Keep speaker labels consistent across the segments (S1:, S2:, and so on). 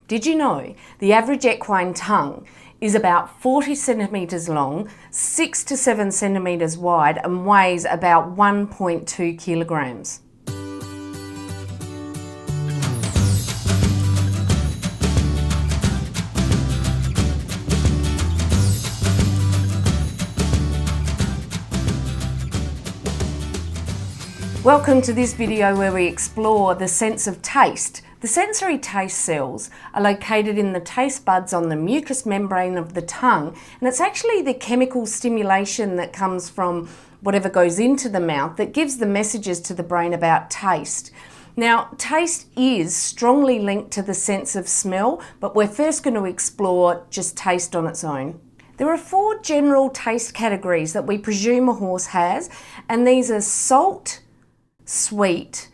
S1: Did you know the average equine tongue is about 40 centimetres long, 6 to 7 centimetres wide and weighs about 1.2 kilograms? Welcome to this video where we explore the sense of taste. The sensory taste cells are located in the taste buds on the mucous membrane of the tongue, and it's actually the chemical stimulation that comes from whatever goes into the mouth that gives the messages to the brain about taste. Now, taste is strongly linked to the sense of smell, but we're first going to explore just taste on its own. There are 4 general taste categories that we presume a horse has, and these are salt, sweet,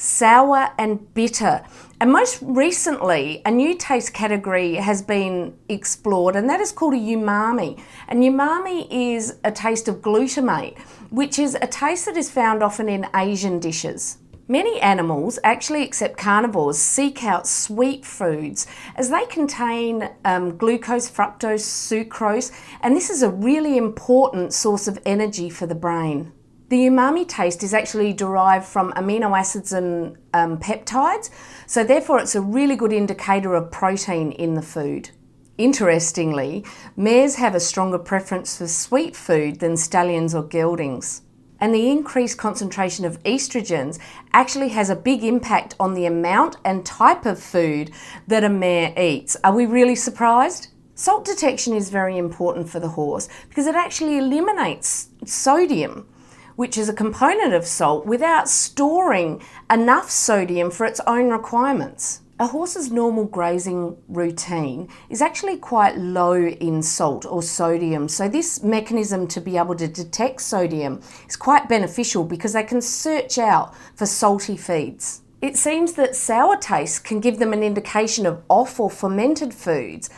S1: sour and bitter. And most recently, a new taste category has been explored, and that is called a umami. And umami is a taste of glutamate, which is a taste that is found often in Asian dishes. Many animals, actually except carnivores, seek out sweet foods as they contain glucose, fructose, sucrose, and this is a really important source of energy for the brain. The umami taste is actually derived from amino acids and peptides, so therefore it's a really good indicator of protein in the food. Interestingly, mares have a stronger preference for sweet food than stallions or geldings. And the increased concentration of estrogens actually has a big impact on the amount and type of food that a mare eats. Are we really surprised? Salt detection is very important for the horse because it actually eliminates sodium, which is a component of salt, without storing enough sodium for its own requirements. A horse's normal grazing routine is actually quite low in salt or sodium, so this mechanism to be able to detect sodium is quite beneficial because they can search out for salty feeds. It seems that sour taste can give them an indication of off or fermented foods,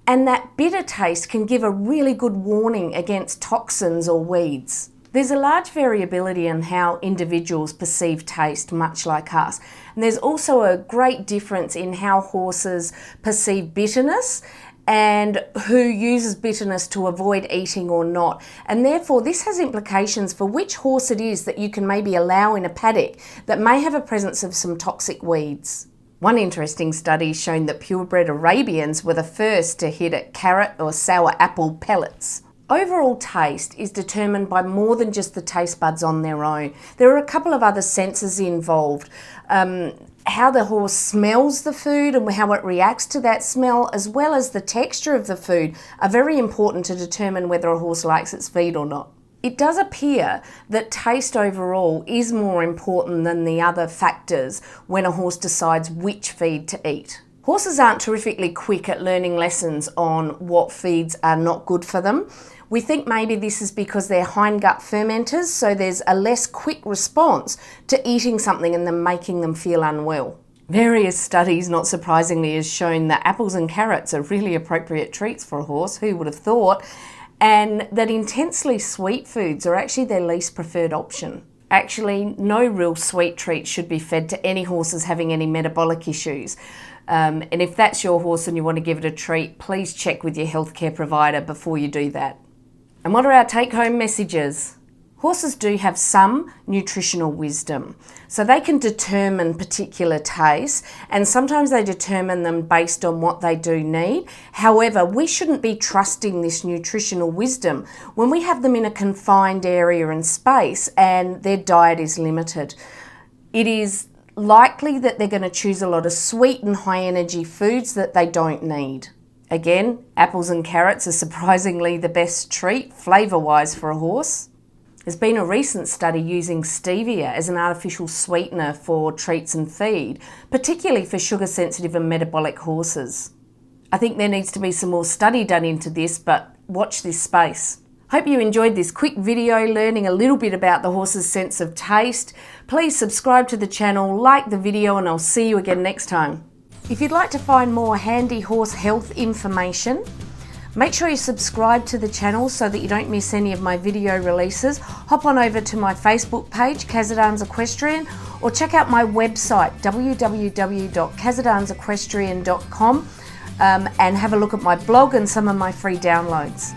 S1: and that bitter taste can give a really good warning against toxins or weeds. There's a large variability in how individuals perceive taste, much like us. And there's also a great difference in how horses perceive bitterness and who uses bitterness to avoid eating or not. And therefore, this has implications for which horse it is that you can maybe allow in a paddock that may have a presence of some toxic weeds. One interesting study shown that purebred Arabians were the first to hit at carrot or sour apple pellets. Overall taste is determined by more than just the taste buds on their own. There are a couple of other senses involved. How the horse smells the food and how it reacts to that smell, as well as the texture of the food, are very important to determine whether a horse likes its feed or not. It does appear that taste overall is more important than the other factors when a horse decides which feed to eat. Horses aren't terrifically quick at learning lessons on what feeds are not good for them. We think maybe this is because they're hindgut fermenters, so there's a less quick response to eating something and then making them feel unwell. Various studies, not surprisingly, has shown that apples and carrots are really appropriate treats for a horse, who would have thought, and that intensely sweet foods are actually their least preferred option. Actually, no real sweet treats should be fed to any horses having any metabolic issues. And if that's your horse and you want to give it a treat, please check with your healthcare provider before you do that. And what are our take-home messages? Horses do have some nutritional wisdom, so they can determine particular tastes, and sometimes they determine them based on what they do need. However, we shouldn't be trusting this nutritional wisdom when we have them in a confined area and space and their diet is limited. It is likely that they're going to choose a lot of sweet and high energy foods that they don't need. Again, apples and carrots are surprisingly the best treat flavour-wise for a horse. There's been a recent study using stevia as an artificial sweetener for treats and feed, particularly for sugar-sensitive and metabolic horses. I think there needs to be some more study done into this, but watch this space. Hope you enjoyed this quick video learning a little bit about the horse's sense of taste. Please subscribe to the channel, like the video, and I'll see you again next time. If you'd like to find more handy horse health information, make sure you subscribe to the channel so that you don't miss any of my video releases. Hop on over to my Facebook page, Equestrian, or check out my website www.kazadanesequestrian.com and have a look at my blog and some of my free downloads.